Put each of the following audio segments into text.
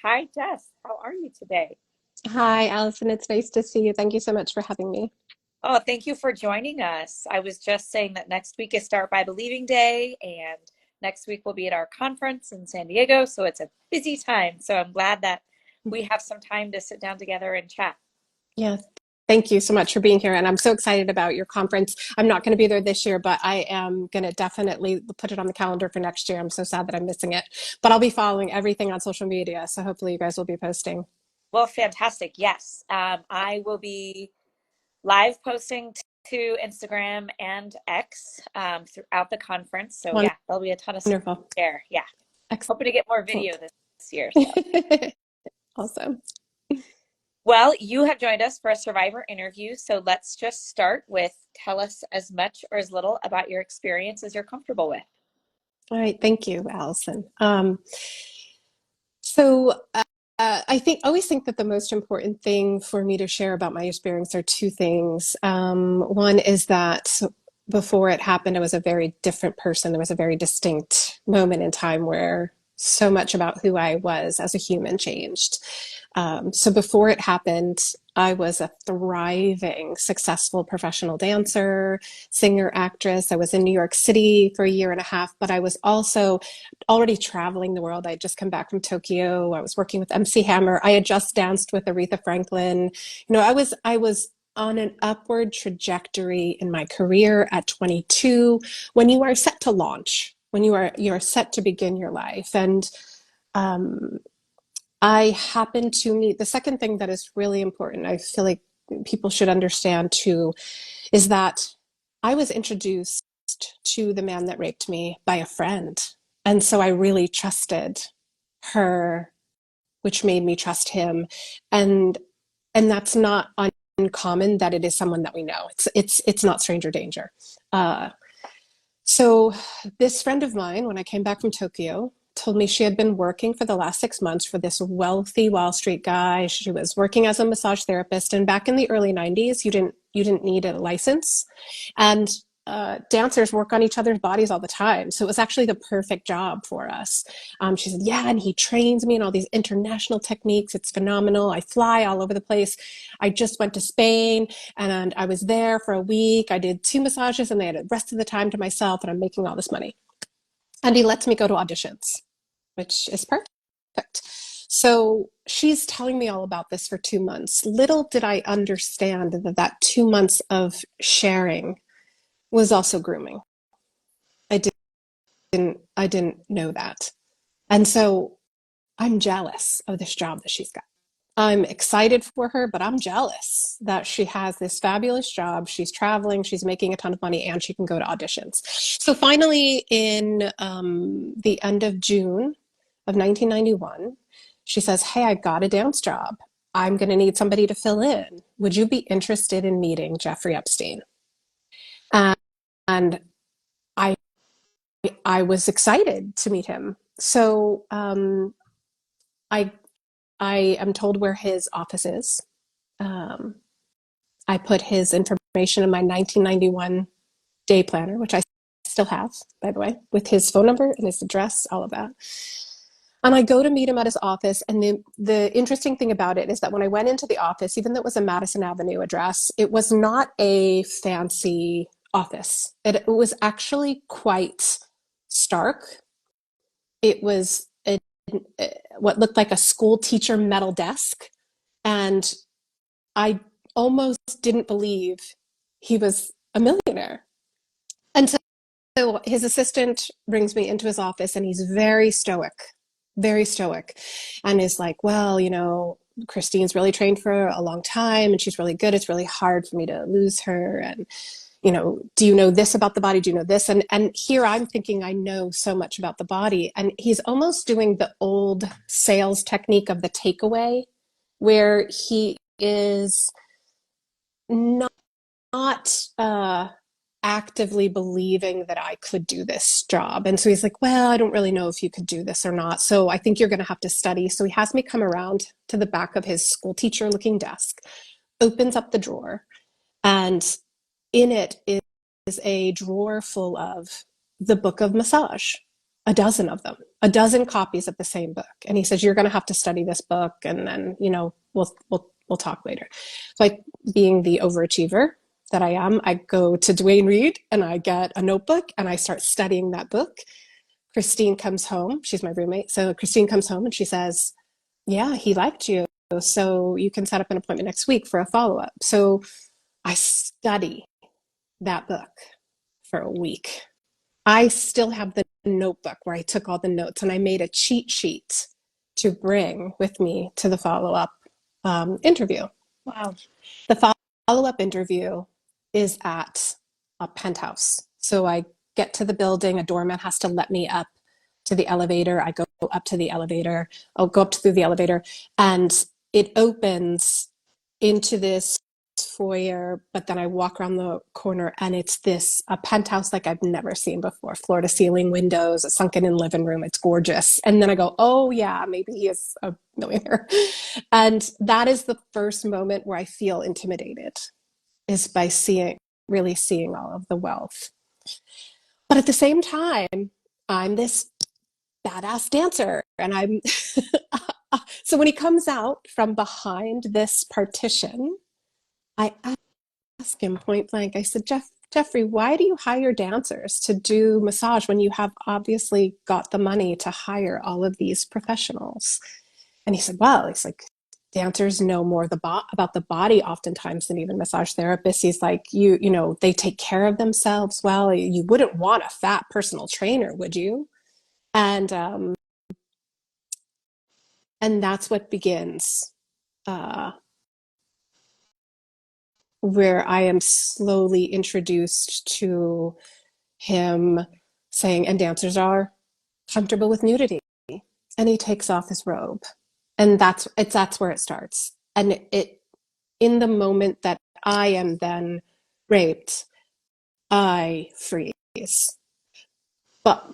Hi, Jess. How are you today? Hi, Allison. It's nice to see you. Thank you so much for having me. Oh, thank you for joining us. I was just saying that next week is Start by Believing Day, and next week we'll be at our conference in San Diego. So it's a busy time. So I'm glad that we have some time to sit down together and chat. Yeah, thank you so much for being here. And I'm so excited about your conference. I'm not going to be there this year, but I am going to definitely put it on the calendar for next year. I'm so sad that I'm missing it, but I'll be following everything on social media. So hopefully you guys will be posting. Well, fantastic. Yes. I will be live posting to Instagram and X throughout the conference. So yeah, there'll be a ton of stuff Wonderful. there. Yeah. Hoping to get more video Excellent. this year. So. Awesome. Well, you have joined us for a survivor interview, so let's just start with tell us as much or as little about your experience as you're comfortable with. All right. Thank you, Allison. I always think that the most important thing for me to share about my experience are two things. One is that before it happened, I was a very different person. There was a very distinct moment in time where so much about who I was as a human changed. So before it happened, I was a thriving, successful professional dancer, singer, actress. I was in New York City for a year and a half, but I was also already traveling the world. I had just come back from Tokyo. I was working with MC Hammer. I had just danced with Aretha Franklin. I was on an upward trajectory in my career at 22 when you are set to launch, when you are set to begin your life. And um, I happened to meet the second thing that is really important. I feel like people should understand too, is that I was introduced to the man that raped me by a friend. And so I really trusted her, which made me trust him. And and that's not uncommon that it is someone that we know. It's not stranger danger. Uh, so this friend of mine, when I came back from Tokyo, told me she had been working for the last 6 months for this wealthy Wall Street guy. She was working as a massage therapist, and back in the early 90s, you didn't need a license, and dancers work on each other's bodies all the time. So it was actually the perfect job for us. She said, "Yeah, and he trains me in all these international techniques. It's phenomenal. I fly all over the place. I just went to Spain and I was there for a week. I did two massages and I had the rest of the time to myself, and I'm making all this money." And he lets me go to auditions, which is perfect. So she's telling me all about this for 2 months. Little did I understand that that 2 months of sharing was also grooming. I didn't know that. And so I'm jealous of this job that she's got. I'm excited for her, but I'm jealous that she has this fabulous job. She's traveling, she's making a ton of money, and she can go to auditions. So finally, in the end of June of 1991, she says, "Hey, I got a dance job. I'm going to need somebody to fill in. Would you be interested in meeting Jeffrey Epstein?" And I I was excited to meet him. So I I am told where his office is. Um, I put his information in my 1991 day planner, which I still have, by the way, with his phone number and his address, all of that. And I go to meet him at his office. And the interesting thing about it is that when I went into the office, even though it was a Madison Avenue address, it was not a fancy office. It was actually quite stark. It was what looked like a school teacher metal desk. And I almost didn't believe he was a millionaire. And so his assistant brings me into his office and he's very stoic, and is like, "Well, Christine's really trained for a long time and she's really good. It's really hard for me to lose her. And, do you know this about the body? Do you know this?" And here I'm thinking I know so much about the body. And he's almost doing the old sales technique of the takeaway, where he is not not actively believing that I could do this job. And so he's like, "Well, I don't really know if you could do this or not. So I think you're going to have to study." So he has me come around to the back of his school teacher looking desk, opens up the drawer, and in it is a drawer full of the book of massage. a dozen of them, a dozen copies of the same book. And he says, you're going to have to study this book. And then, we'll talk later. So I, being the overachiever that I am, I go to Dwayne Reed and I get a notebook and I start studying that book. Christine comes home. She's my roommate. So Christine comes home and she says, yeah, he liked you. So you can set up an appointment next week for a follow-up. So I study that book for a week. I still have the notebook where I took all the notes and I made a cheat sheet to bring with me to the follow-up interview. Wow. The follow-up interview is at a penthouse. So I get to the building, a doorman has to let me up to the elevator. I go up to the elevator. I'll go up through the elevator and it opens into this foyer, but then I walk around the corner and it's a penthouse like I've never seen before. Floor to ceiling windows, a sunken in living room. It's gorgeous. And then I go, oh yeah, maybe he is a millionaire. And that is the first moment where I feel intimidated, is by really seeing all of the wealth. But at the same time, I'm this badass dancer and I'm so when he comes out from behind this partition, I ask him point blank, I said, Jeffrey, why do you hire dancers to do massage when you have obviously got the money to hire all of these professionals? And he said, well, he's like, dancers know more about the body oftentimes than even massage therapists. He's like, they take care of themselves well. You wouldn't want a fat personal trainer, would you? And that's what begins, where I am slowly introduced to him saying, and dancers are comfortable with nudity. And he takes off his robe. And that's where it starts. And in the moment that I am then raped, I freeze. But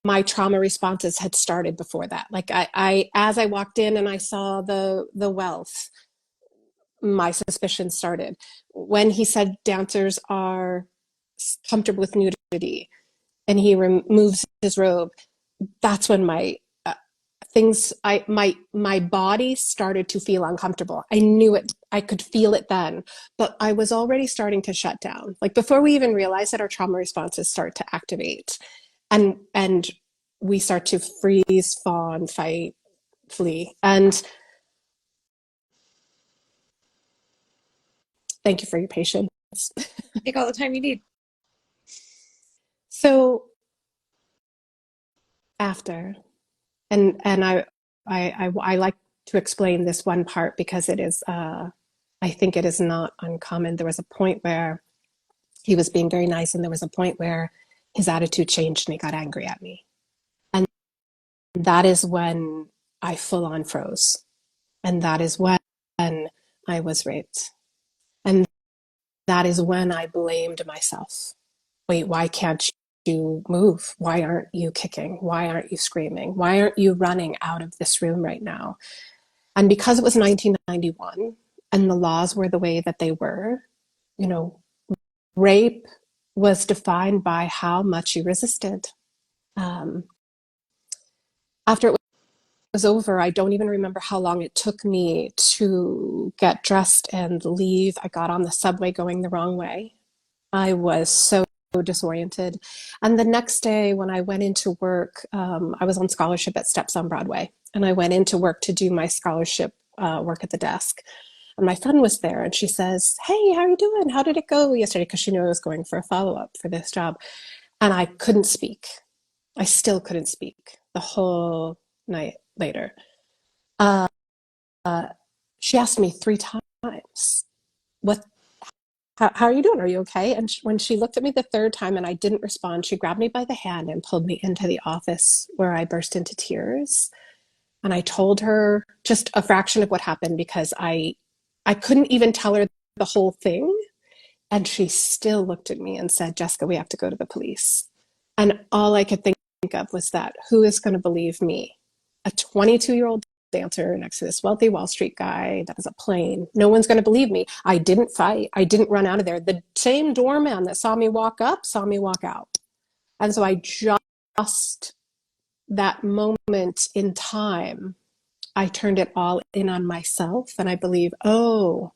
my trauma responses had started before that. Like I as I walked in and I saw the wealth, my suspicion started. When he said dancers are comfortable with nudity and he removes his robe, that's when my my body started to feel uncomfortable. I knew it. I could feel it then, but I was already starting to shut down. Like before we even realize that, our trauma responses start to activate, and we start to freeze, fawn, fight, flee. And thank you for your patience. Take all the time you need. So after, and I like to explain this one part because it is, I think it is not uncommon. There was a point where he was being very nice, and there was a point where his attitude changed and he got angry at me. And that is when I full on froze. And that is when I was raped. And that is when I blamed myself. Wait, why can't you move? Why aren't you kicking? Why aren't you screaming? Why aren't you running out of this room right now? And because it was 1991 and the laws were the way that they were, you know, rape was defined by how much you resisted. Um, After it was over, I don't even remember how long it took me to get dressed and leave. I got on the subway going the wrong way. I was so disoriented. And the next day, when I went into work, I was on scholarship at Steps on Broadway, and I went into work to do my scholarship work at the desk. And my friend was there, and she says, "Hey, how are you doing? How did it go yesterday?" Because she knew I was going for a follow-up for this job. And I couldn't speak. I still couldn't speak the whole night later. Uh, she asked me 3 times, "What? How are you doing? Are you okay?" And when she looked at me the third time and I didn't respond, she grabbed me by the hand and pulled me into the office, where I burst into tears. And I told her just a fraction of what happened, because I couldn't even tell her the whole thing. And she still looked at me and said, "Jessica, we have to go to the police." And all I could think of was that, who is going to believe me? A 22-year-old dancer next to this wealthy Wall Street guy that has a plane. No one's going to believe me. I didn't fight. I didn't run out of there. The same doorman that saw me walk up saw me walk out. And so I just that moment in time, I turned it all in on myself. And I believe, oh,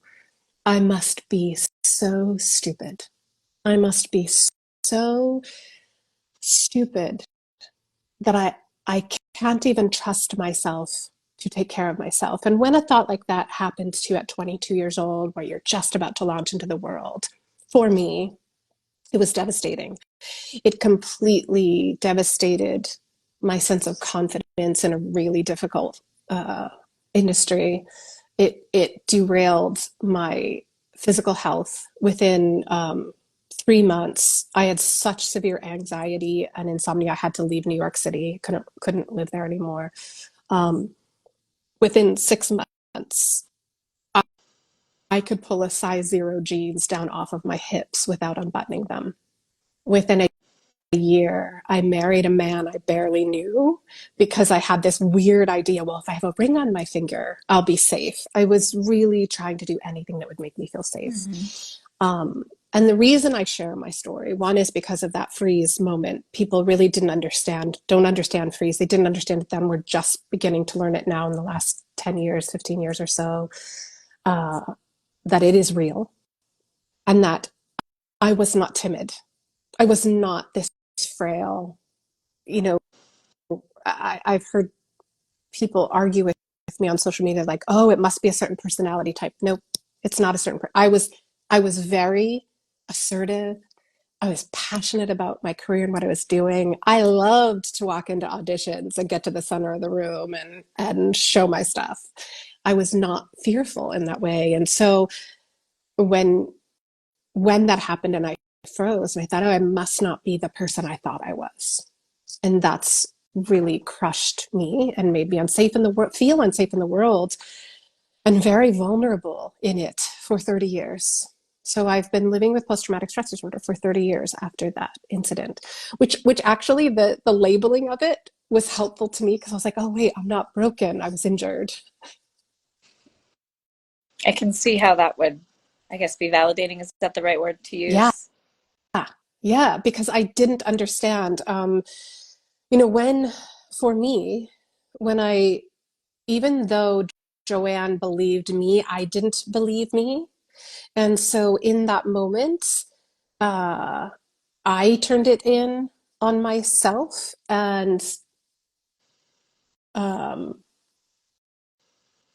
I must be so stupid. I must be so stupid that I can't even trust myself to take care of myself. And when a thought like that happens to you at 22 years old, where you're just about to launch into the world, for me, it was devastating. It completely devastated my sense of confidence in a really difficult uh, industry. It derailed my physical health within 3 months. I had such severe anxiety and insomnia. I had to leave New York City. Couldn't live there anymore. Um, Within 6 months, I could pull a size zero jeans down off of my hips without unbuttoning them. Within a year, I married a man I barely knew because I had this weird idea, well, if I have a ring on my finger, I'll be safe. I was really trying to do anything that would make me feel safe. Mm-hmm. And the reason I share my story, one is because of that freeze moment. People really don't understand freeze. They didn't understand it then. We're just beginning to learn it now in the last 10 years, 15 years or so, uh, that it is real and that I was not timid. I was not this frail, you know, I've heard people argue with me on social media like, oh, it must be a certain personality type. Nope, it's not a certain. I was very assertive. I was passionate about my career and what I was doing. I loved to walk into auditions and get to the center of the room and show my stuff. I was not fearful in that way. And so when when that happened and I froze and I thought, oh, I must not be the person I thought I was. And that's really crushed me and made me unsafe in the world, feel unsafe in the world and very vulnerable in it for 30 years. So I've been living with post-traumatic stress disorder for 30 years after that incident, which actually the labeling of it was helpful to me because I was like, oh wait, I'm not broken. I was injured. I can see how that would, I guess, be validating. Is that the right word to Yeah, use? yeah, because I didn't understand. When for me, when I even though Joanne believed me, I didn't believe me. And so in that moment, uh, I turned it in on myself. And, um,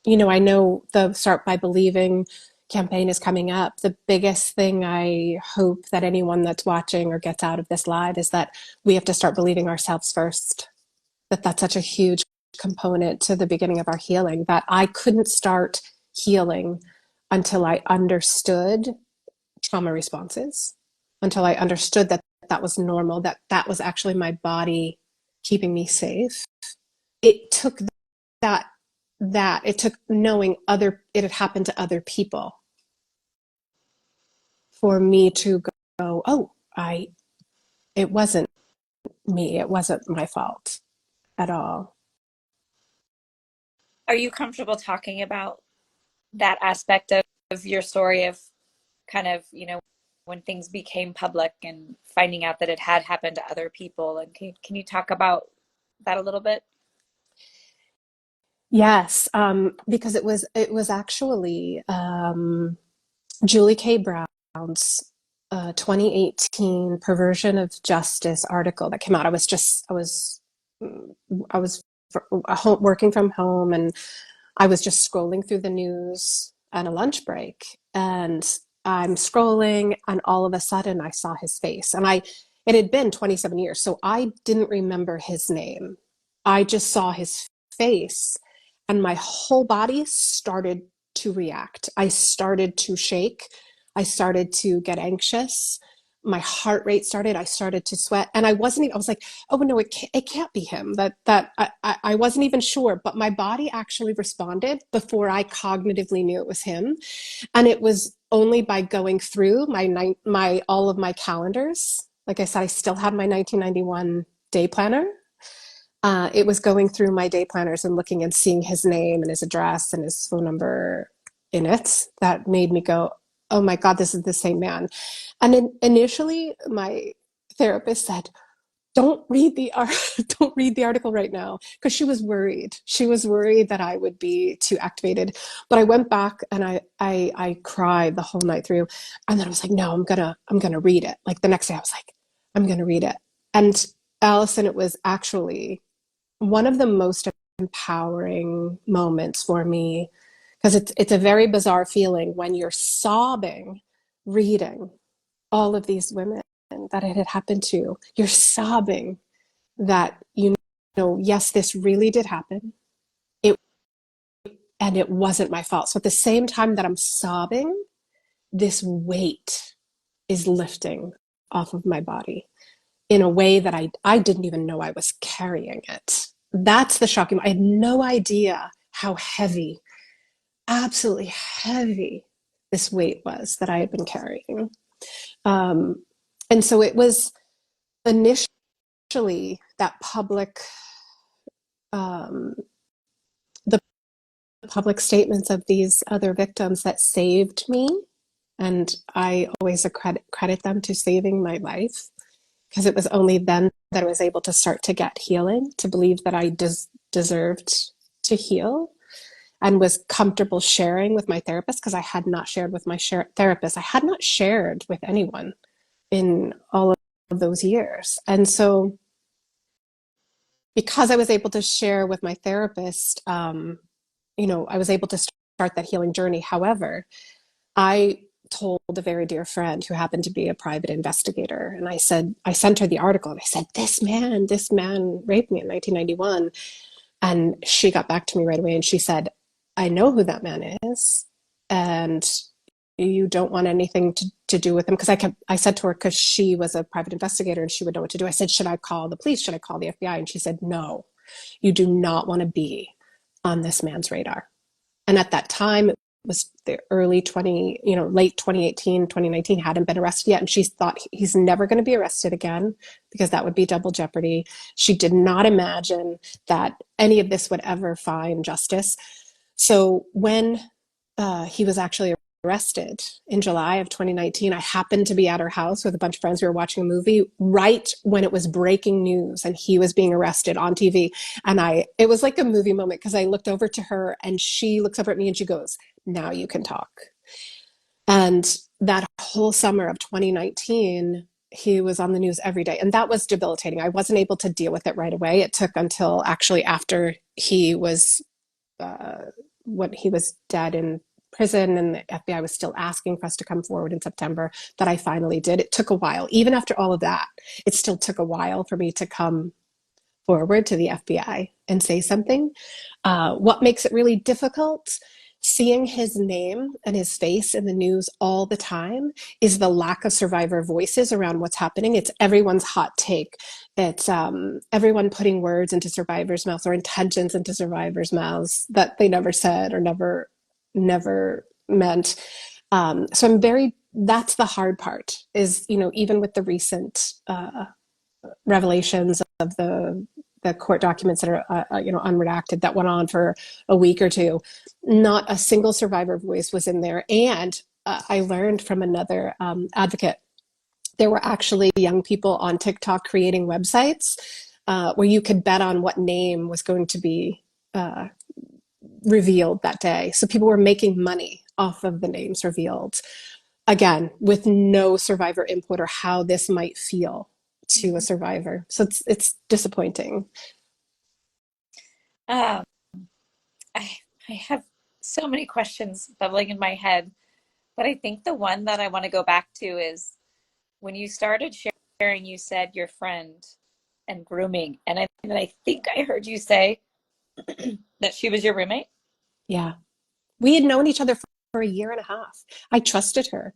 I know the Start by Believing campaign is coming up. The biggest thing I hope that anyone that's watching or gets out of this live is that we have to start believing ourselves first. That's such a huge component to the beginning of our healing that I couldn't start healing until I understood trauma responses, until I understood that that was normal, that that was actually my body keeping me safe. It took that it took knowing it had happened to other people for me to go, oh, I it wasn't me, it wasn't my fault at all. Are you comfortable talking about that aspect of your story of kind of, when things became public and finding out that it had happened to other people? And can you talk about that a little bit? Yes, because it was actually Julie K. Brown's 2018 Perversion of Justice article that came out. I was working from home and I was just scrolling through the news on a lunch break, and I'm scrolling, and all of a sudden I saw his face, and it had been 27 years, so I didn't remember his name. I just saw his face, and my whole body started to react. I started to shake. I started to get anxious. My heart rate I started to sweat, and I wasn't even, I was like, oh no, it can't be him. I wasn't even sure, but my body actually responded before I cognitively knew it was him. And it was only by going through my all of my calendars. Like I said, I still had my 1991 day planner. It was going through my day planners and looking and seeing his name and his address and his phone number in it that made me go, oh my God, this is the same man. And initially, my therapist said, don't read the don't read the article right now, because she was worried. She was worried that I would be too activated. But I went back and I cried the whole night through. And then I was like, no, I'm gonna read it. Like the next day I was like, I'm gonna read it. And Allison, it was actually one of the most empowering moments for me, because it's a very bizarre feeling when you're sobbing reading all of these women that it had happened to. You're sobbing that, yes, this really did happen. It and it wasn't my fault. So at the same time that I'm sobbing, this weight is lifting off of my body in a way that I didn't even know I was carrying it. That's the shocking. I had no idea how heavy, absolutely heavy, this weight was that I had been carrying. Um, and so it was initially that um, the public statements of these other victims that saved me. And I always credit them to saving my life, because it was only then that I was able to start to get healing, to believe that I deserved to heal, and was comfortable sharing with my therapist, because I had not shared with my therapist. I had not shared with anyone in all of those years. And so, because I was able to share with my therapist, I was able to start that healing journey. However, I told a very dear friend who happened to be a private investigator, and I sent her the article, and I said, this man raped me in 1991. And she got back to me right away, and she said, I know who that man is, and you don't want anything to do with him. Because I said to her, because she was a private investigator and she would know what to do. I said, should I call the police? Should I call the FBI? And she said, no, you do not want to be on this man's radar. And at that time, it was the early 20, late 2018, 2019, hadn't been arrested yet. And she thought he's never going to be arrested again, because that would be double jeopardy. She did not imagine that any of this would ever find justice. So when he was actually arrested in July of 2019, I happened to be at her house with a bunch of friends. We were watching a movie right when it was breaking news and he was being arrested on TV. And it was like a movie moment, because I looked over to her and she looks up at me and she goes, now you can talk. And that whole summer of 2019, he was on the news every day. And that was debilitating. I wasn't able to deal with it right away. It took until actually after he was when he was dead in prison and the FBI was still asking for us to come forward in September, that I finally did. It took a while. Even after all of that, it still took a while for me to come forward to the FBI and say something. What makes it really difficult, seeing his name and his face in the news all the time, is the lack of survivor voices around what's happening. It's everyone's hot take. It's everyone putting words into survivors' mouths, or intentions into survivors' mouths that they never said or never meant. So that's the hard part, is, even with the recent revelations of the court documents that are unredacted, that went on for a week or two, not a single survivor voice was in there. And I learned from another advocate, there were actually young people on TikTok creating websites where you could bet on what name was going to be revealed that day. So people were making money off of the names revealed, again, with no survivor input or how this might feel to a survivor. So it's disappointing. Um, I, I have so many questions bubbling in my head, but I think the one that I want to go back to is when you started sharing, you said your friend and grooming. And I think I heard you say that she was your roommate. Yeah. We had known each other for a year and a half. I trusted her.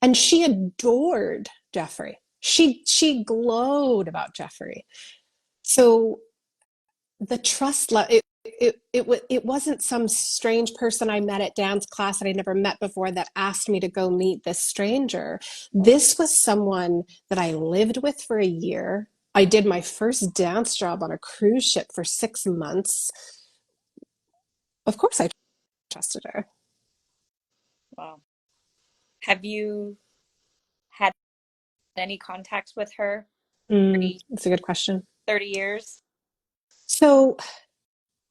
And she adored Jeffrey. She glowed about Jeffrey. So the trust it wasn't some strange person I met at dance class that I never met before that asked me to go meet this stranger. This was someone that I lived with for a year. I did my first dance job on a cruise ship for 6 months. Of course I trusted her. Wow. Have you had any contact with her 30, That's a good question. 30 years? So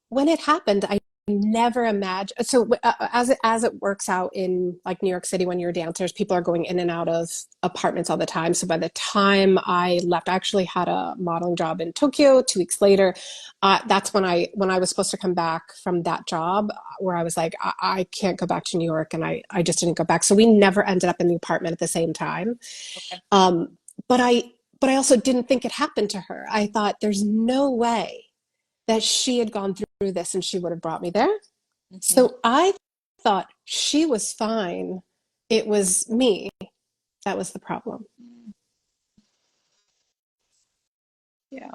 when it happened, I never imagined. So as it works out in like New York City, when you're dancers, people are going in and out of apartments all the time. So by the time I left, I actually had a modeling job in Tokyo. 2 weeks later, that's when I was supposed to come back from that job, where I was like, I can't go back to New York, and I just didn't go back. So we never ended up in the apartment at the same time. Okay. Um, but I also didn't think it happened to her. I thought there's no way that she had gone through this and she would have brought me there. Hmm. So I thought she was fine. It was me that was the problem. Yeah.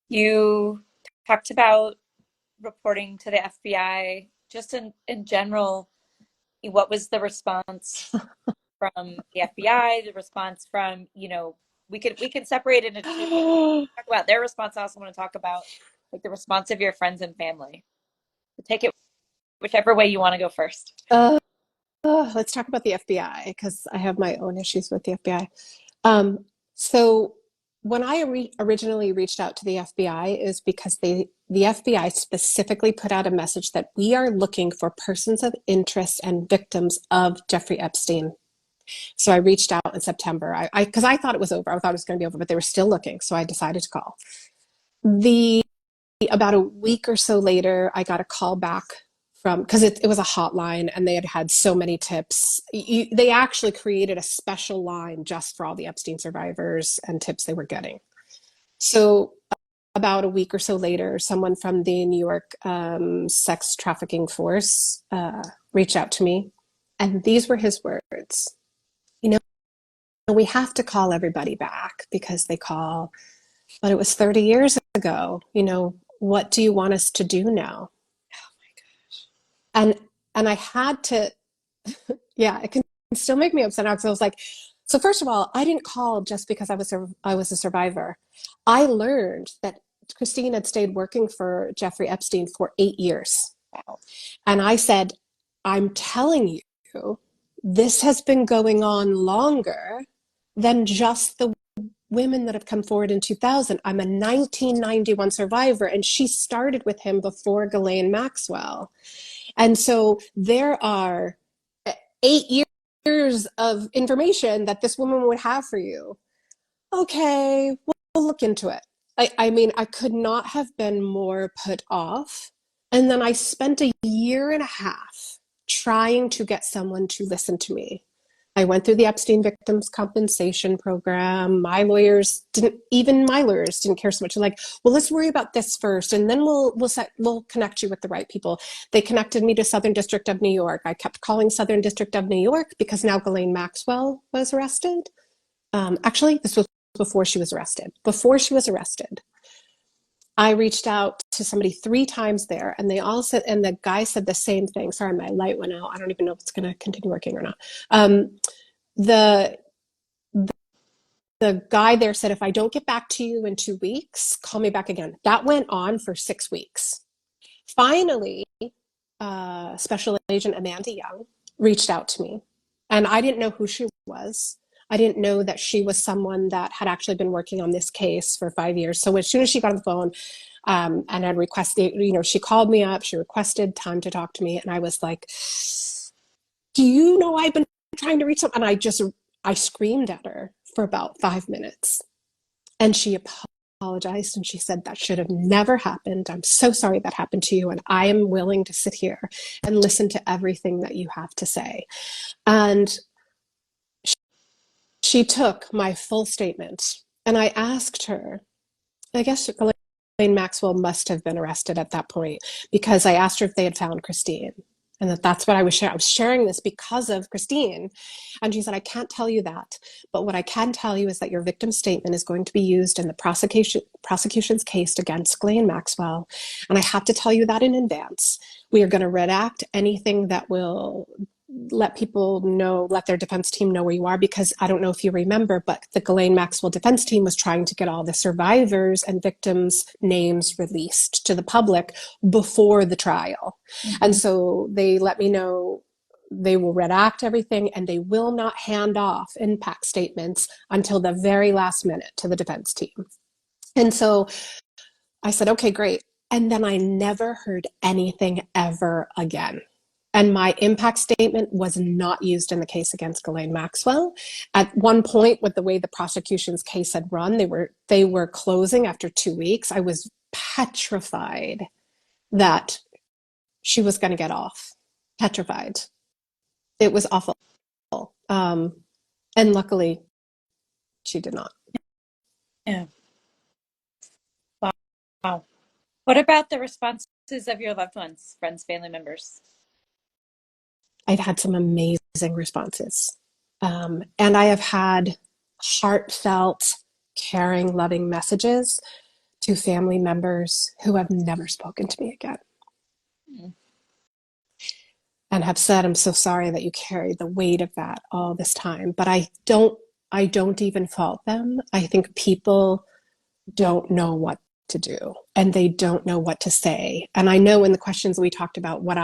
You talked about reporting to the FBI. Just in general, what was the response from the FBI, the response from, we can separate it into two. Talk about their response. I also want to talk about like the response of your friends and family. So take it whichever way you want to go first. uh, let's talk about the FBI because I have my own issues with the FBI. So when I originally reached out to the FBI is because the FBI specifically put out a message that we are looking for persons of interest and victims of Jeffrey Epstein. So I reached out in September. Because I thought it was over. I thought it was going to be over, but they were still looking. So I decided to call. The About a week or so later, I got a call back from, because it was a hotline and they had had so many tips. They actually created a special line just for all the Epstein survivors and tips they were getting. So about a week or so later, someone from the New York sex trafficking force reached out to me, and these were his words. You know, we have to call everybody back because they call, but it was 30 years ago. What do you want us to do now? And I had to, yeah, it can still make me upset now because I was like, so first of all, I didn't call just because I was a survivor. I learned that Christine had stayed working for Jeffrey Epstein for 8 years. Wow. And I said, I'm telling you, this has been going on longer than just the women that have come forward in 2000. I'm a 1991 survivor, and she started with him before Ghislaine Maxwell. And so there are 8 years of information that this woman would have for you. Okay, we'll look into it. I mean, I could not have been more put off. And then I spent a year and a half trying to get someone to listen to me. I went through the Epstein Victims Compensation Program. Even my lawyers didn't care so much. They're like, well, let's worry about this first, and then we'll connect you with the right people. They connected me to Southern District of New York. I kept calling Southern District of New York because now Ghislaine Maxwell was arrested. Actually, this was before she was arrested. Before she was arrested, I reached out to somebody 3 times there, and the guy said the same thing. Sorry, my light went out. I don't even know if it's going to continue working or not. The the guy there said, if I don't get back to you in 2 weeks, call me back again. That went on for 6 weeks. Finally, Special Agent Amanda Young reached out to me, and I didn't know who she was. I didn't know that she was someone that had actually been working on this case for 5 years. So as soon as she got on the phone and had requested, she called me up, she requested time to talk to me, and I was like, do you know I've been trying to reach them? And I screamed at her for about 5 minutes. And she apologized and she said, that should have never happened. I'm so sorry that happened to you. And I am willing to sit here and listen to everything that you have to say. And she took my full statement, and I asked her, I guess Ghislaine Maxwell must have been arrested at that point, because I asked her if they had found Christine. And that's what I was sharing. I was sharing this because of Christine. And she said, I can't tell you that. But what I can tell you is that your victim statement is going to be used in the prosecution's case against Ghislaine Maxwell. And I have to tell you that in advance. We are going to redact anything that will let their defense team know where you are, because I don't know if you remember, but the Ghislaine Maxwell defense team was trying to get all the survivors and victims' names released to the public before the trial. Mm-hmm. And so they let me know they will redact everything, and they will not hand off impact statements until the very last minute to the defense team. And so I said, okay, great. And then I never heard anything ever again. And my impact statement was not used in the case against Ghislaine Maxwell. At one point, with the way the prosecution's case had run, they were closing after 2 weeks. I was petrified that she was going to get off. Petrified. It was awful. And luckily, she did not. Yeah. Wow. Wow. What about the responses of your loved ones, friends, family members? I've had some amazing responses. And I have had heartfelt, caring, loving messages to family members who have never spoken to me again. Mm. And have said, I'm so sorry that you carried the weight of that all this time. But I don't even fault them. I think people don't know what to do, and they don't know what to say. And I know in the questions we talked about, where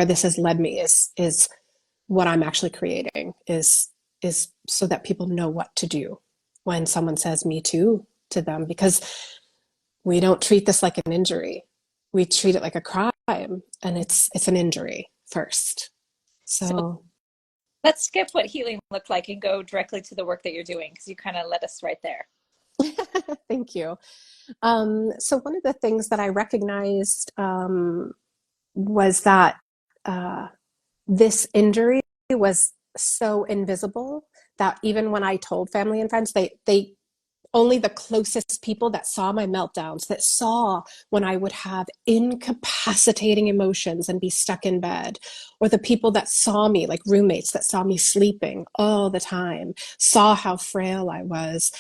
this has led me is what I'm actually creating is so that people know what to do when someone says me too to them, because we don't treat this like an injury. We treat it like a crime, and it's an injury first. So let's skip what healing looked like and go directly to the work that you're doing, because you kind of led us right there. Thank you. So one of the things that I recognized was that this injury was so invisible that even when I told family and friends, they only the closest people that saw my meltdowns, that saw when I would have incapacitating emotions and be stuck in bed, or the people that saw me, like roommates that saw me sleeping all the time, saw how frail I was.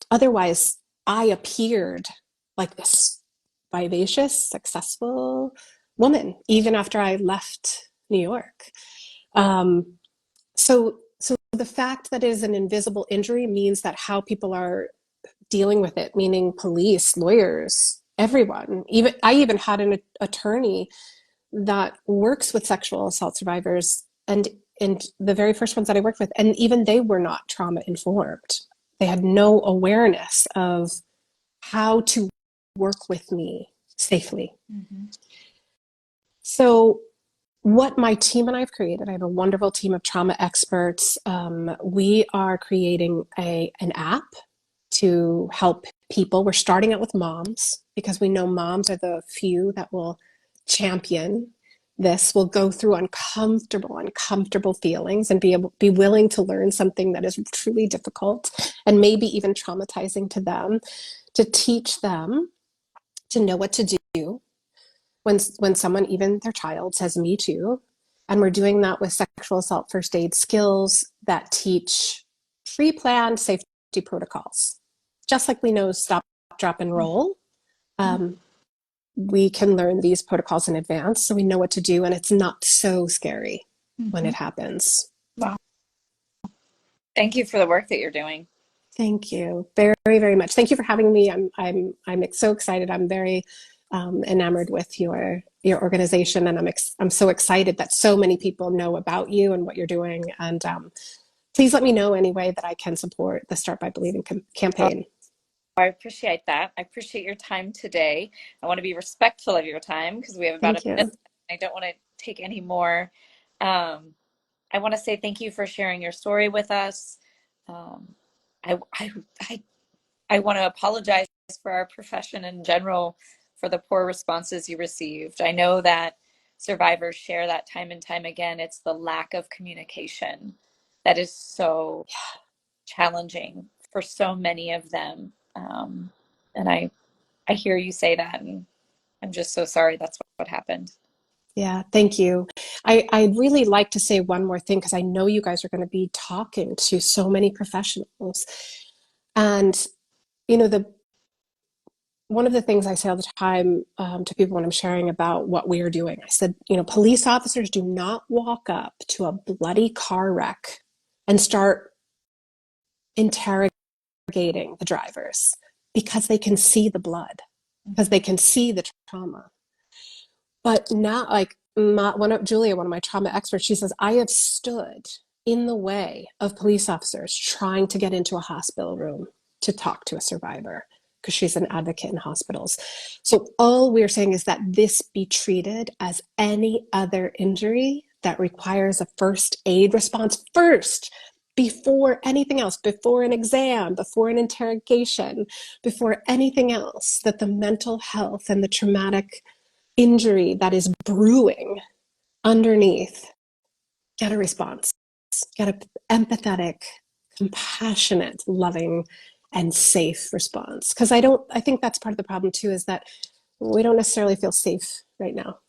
Otherwise, I appeared like this vivacious, successful woman, even after I left New York. So the fact that it is an invisible injury means that how people are dealing with it, meaning police, lawyers, everyone. I even had an attorney that works with sexual assault survivors, and the very first ones that I worked with, and even they were not trauma informed. They had no awareness of how to work with me safely. Mm-hmm. So what my team and I have created, I have a wonderful team of trauma experts. We are creating an app to help people. We're starting out with moms, because we know moms are the few that will champion this, will go through uncomfortable feelings and be willing to learn something that is truly difficult and maybe even traumatizing to them, to teach them to know what to do when someone, even their child, says me too. And we're doing that with sexual assault first aid skills that teach pre-planned safety protocols. Just like we know stop, drop, and roll, we can learn these protocols in advance so we know what to do, and it's not so scary when it happens. Wow. Thank you for the work that you're doing. Thank you very, very much. Thank you for having me. I'm so excited. I'm very enamored with your organization, and I'm so excited that so many people know about you and what you're doing. And please let me know any way that I can support the Start by Believing campaign. I appreciate that. I appreciate your time today. I want to be respectful of your time because we have about a minute. I don't want to take any more. I want to say thank you for sharing your story with us. I want to apologize for our profession in general for the poor responses you received. I know that survivors share that time and time again. It's the lack of communication that is so challenging for so many of them. And I hear you say that, and I'm just so sorry that's what happened. Yeah, thank you. I'd really like to say one more thing, because I know you guys are going to be talking to so many professionals. And, one of the things I say all the time to people when I'm sharing about what we are doing, I said, police officers do not walk up to a bloody car wreck and start interrogating the drivers, because they can see the blood, because they can see the trauma. But now, like Julia, one of my trauma experts, she says, I have stood in the way of police officers trying to get into a hospital room to talk to a survivor because she's an advocate in hospitals. So all we're saying is that this be treated as any other injury that requires a first aid response first, before anything else, before an exam, before an interrogation, before anything else, that the mental health and the traumatic injury that is brewing underneath get a response, get an empathetic, compassionate, loving, and safe response. Because I think that's part of the problem too, is that we don't necessarily feel safe right now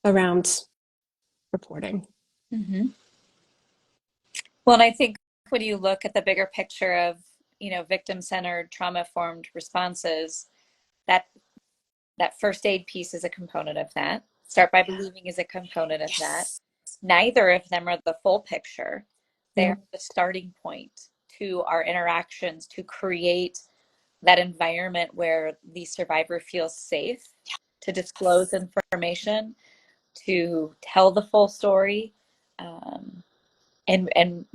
around reporting. Hmm. Well, and I think when you look at the bigger picture of, victim-centered, trauma-informed responses, that that first aid piece is a component of that. Start by Yeah. believing is a component of that. Yes. Neither of them are the full picture. They are Mm. the starting point to our interactions to create that environment where the survivor feels safe to disclose information, to tell the full story, um, and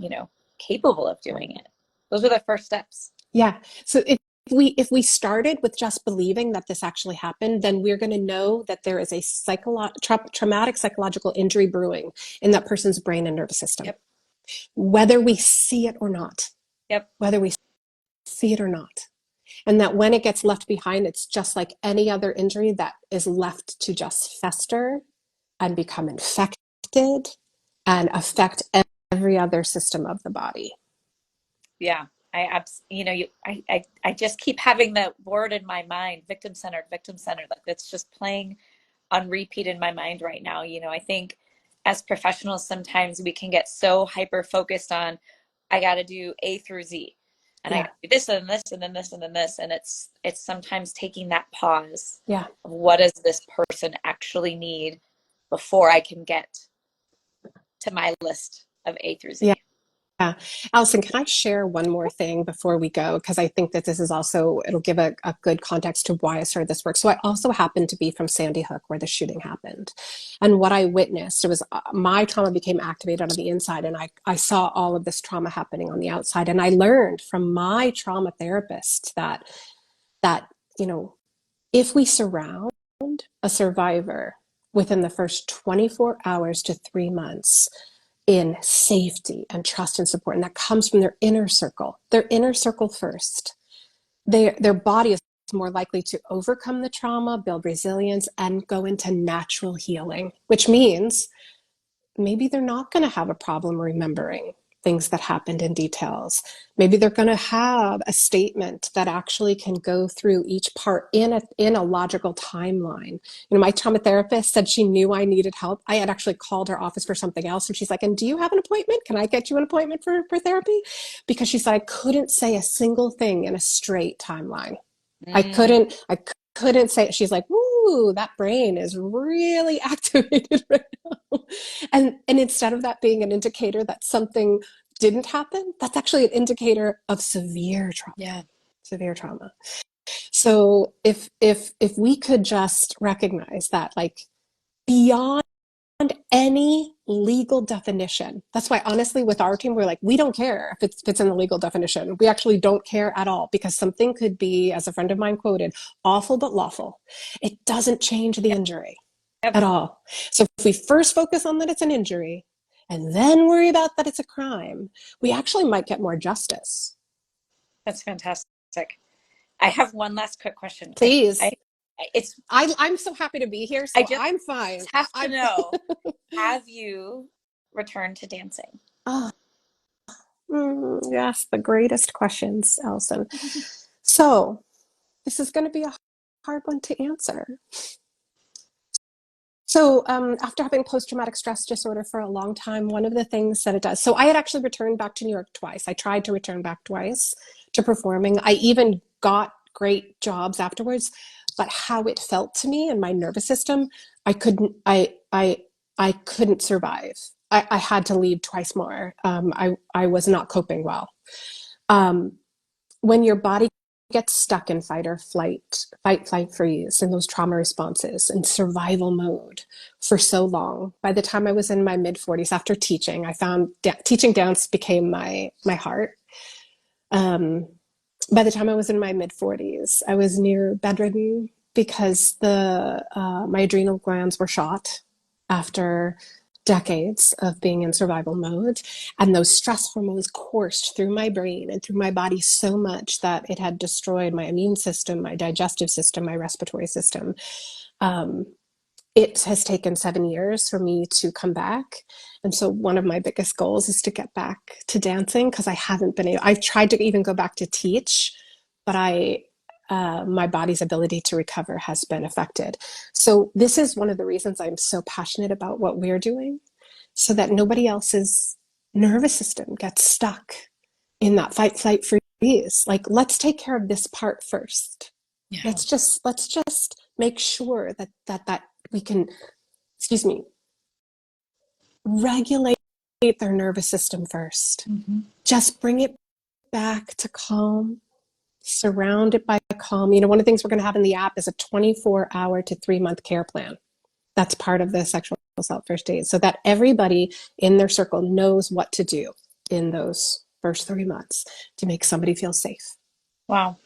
capable of doing it. Those are the first steps. Yeah. So if we started with just believing that this actually happened, then we're going to know that there is a traumatic psychological injury brewing in that person's brain and nervous system, Yep. whether we see it or not, Yep. whether we see it or not. And that when it gets left behind, it's just like any other injury that is left to just fester and become infected and affect every other system of the body. Yeah. I just keep having that word in my mind, victim centered. Like it's just playing on repeat in my mind right now. I think as professionals, sometimes we can get so hyper focused on, I got to do A through Z, and I Yeah. got to do this and this and then this and then this, and it's sometimes taking that pause Yeah. of what does this person actually need before I can get to my list of A through Yeah. Z. Yeah. Allison, can I share one more thing before we go? Because I think that this is also, it'll give a good context to why I started this work. So I also happened to be from Sandy Hook, where the shooting happened. And what I witnessed, it was my trauma became activated on the inside. And I saw all of this trauma happening on the outside. And I learned from my trauma therapist that, you know, if we surround a survivor within the first 24 hours to 3 months in safety and trust and support. And that comes from their inner circle first. Their body is more likely to overcome the trauma, build resilience, and go into natural healing, which means maybe they're not going to have a problem remembering things that happened in details. Maybe they're going to have a statement that actually can go through each part in a logical timeline. My trauma therapist said she knew I needed help. I had actually called her office for something else, and she's like, "And do you have an appointment? Can I get you an appointment for therapy?" Because she said I couldn't say a single thing in a straight timeline. I Mm, couldn't I couldn't say it. She's like, "Woo, that brain is really activated right now." And instead of that being an indicator that something didn't happen, that's actually an indicator of severe trauma. yeah. Severe trauma. So if we could just recognize that, like, beyond any legal definition. That's why, honestly, with our team, we're like, we don't care if it's in the legal definition. We actually don't care at all, because something could be, as a friend of mine quoted, awful but lawful. It doesn't change the injury Yep. at all. So if we first focus on that it's an injury and then worry about that it's a crime, we actually might get more justice. That's fantastic. I have one last quick question. Please. It's I'm so happy to be here, I so just I'm fine. have to I'm know, have you returned to dancing? oh, yes, the greatest questions, Allison. So this is going to be a hard one to answer. So after having post-traumatic stress disorder for a long time, one of the things that it does, so I had actually returned back to New York twice. I tried to return back twice to performing. I even got great jobs afterwards, but how it felt to me and my nervous system, I couldn't, I couldn't survive. I had to leave twice more. I was not coping well. Um, when your body get stuck in flight, freeze, and those trauma responses and survival mode for so long. By the time I was in my mid 40s, after teaching, I found teaching dance became my heart. Um, by the time I was in my mid 40s, I was near bedridden because the my adrenal glands were shot after decades of being in survival mode, and those stress hormones coursed through my brain and through my body so much that it had destroyed my immune system, my digestive system, my respiratory system. Um, it has taken 7 years for me to come back. And so one of my biggest goals is to get back to dancing because I haven't been able, I've tried to even go back to teach, but my body's ability to recover has been affected. So this is one of the reasons I'm so passionate about what we're doing so that nobody else's nervous system gets stuck in that fight, flight, freeze. Like, let's take care of this part first. Yeah. Let's just make sure that we can, excuse me, regulate their nervous system first. Mm-hmm. Just bring it back to calm, surround it by calm. You know, one of the things we're going to have in the app is a 24-hour to 3-month care plan. That's part of the sexual assault first aid, so that everybody in their circle knows what to do in those first 3 months to make somebody feel safe. Wow.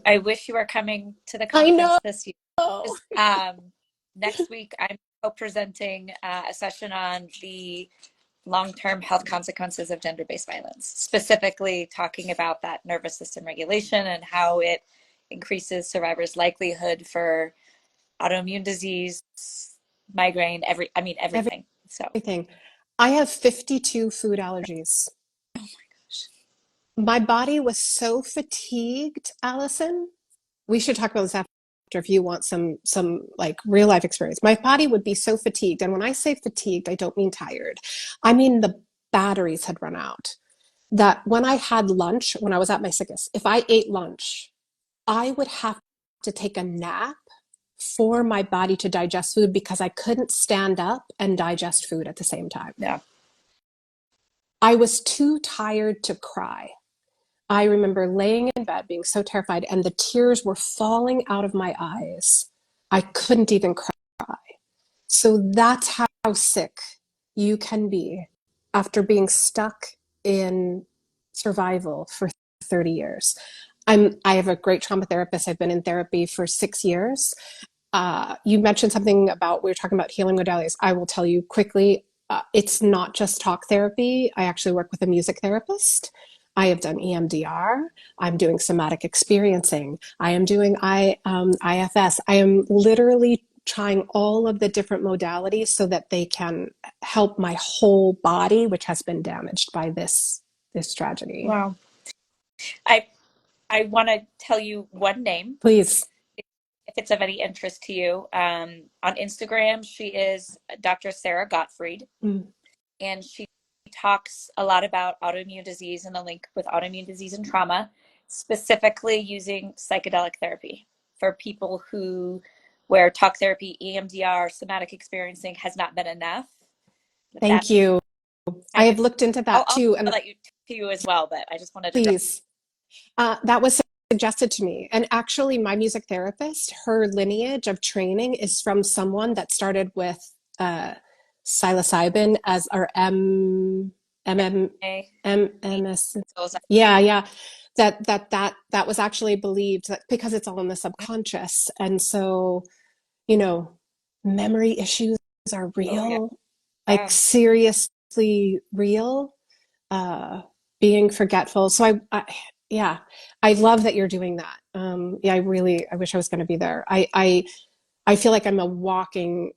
I wish you were coming to the I know. conference this year. Next week, I'm co-presenting a session on the long-term health consequences of gender-based violence, specifically talking about that nervous system regulation and how it increases survivors' likelihood for autoimmune disease, migraine, everything. So, Everything. I have 52 food allergies. oh my gosh. My body was so fatigued, Allison. We should talk about this after if you want some like real life experience. My body would be so fatigued, and when I say fatigued, I don't mean tired. I mean the batteries had run out. That when I had lunch, when I was at my sickest, if I ate lunch, I would have to take a nap for my body to digest food because I couldn't stand up and digest food at the same time. Yeah. I was too tired to cry. I remember laying in bed being so terrified, and the tears were falling out of my eyes. I couldn't even cry. So that's how sick you can be after being stuck in survival for 30 years. I have a great trauma therapist. I've been in therapy for 6 years. You mentioned something about, we were talking about healing modalities. I will tell you quickly, it's not just talk therapy. I actually work with a music therapist. I have done EMDR. I'm doing somatic experiencing. I am doing IFS. I am literally trying all of the different modalities so that they can help my whole body, which has been damaged by this tragedy. Wow. I I want to tell you one name Please. if it's of any interest to you. On Instagram, she is Dr. Sarah Gottfried, Mm. and she talks a lot about autoimmune disease and the link with autoimmune disease and trauma, specifically using psychedelic therapy for people where talk therapy, EMDR, somatic experiencing has not been enough. Thank That's you. I kind have of, looked into that I'll too. And let you to you as well, but I just wanted to drop. please, that was suggested to me. And actually, my music therapist, her lineage of training is from someone that started with psilocybin as our MMS. Yeah, yeah. That was actually believed that because it's all in the subconscious. And so, you know, memory issues are Oh yeah. real, like Wow. seriously real. Uh, Being forgetful. So yeah, I love that you're doing that. Yeah, I wish I was going to be there. I feel like I'm a walking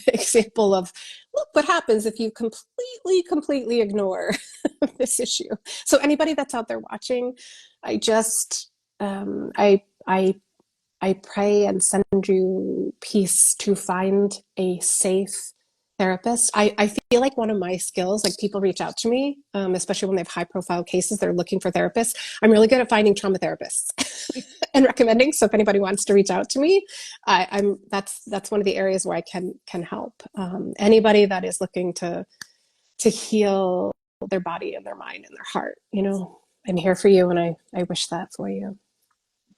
example of look what happens if you completely ignore this issue. So anybody that's out there watching, I just, I pray and send you peace to find a safe therapist. I feel like one of my skills, like people reach out to me, especially when they have high profile cases, they're looking for therapists. I'm really good at finding trauma therapists and recommending. So if anybody wants to reach out to me, that's one of the areas where I can help. Anybody that is looking to heal their body and their mind and their heart, you know, I'm here for you, and I wish that for you.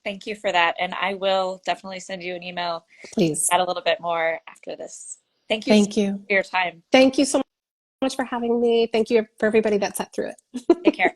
Thank you for that. And I will definitely send you an email Please. to add a little bit more after this. Thank you so Thank much you. for your time. Thank you so much for having me. Thank you for everybody that sat through it. Take care.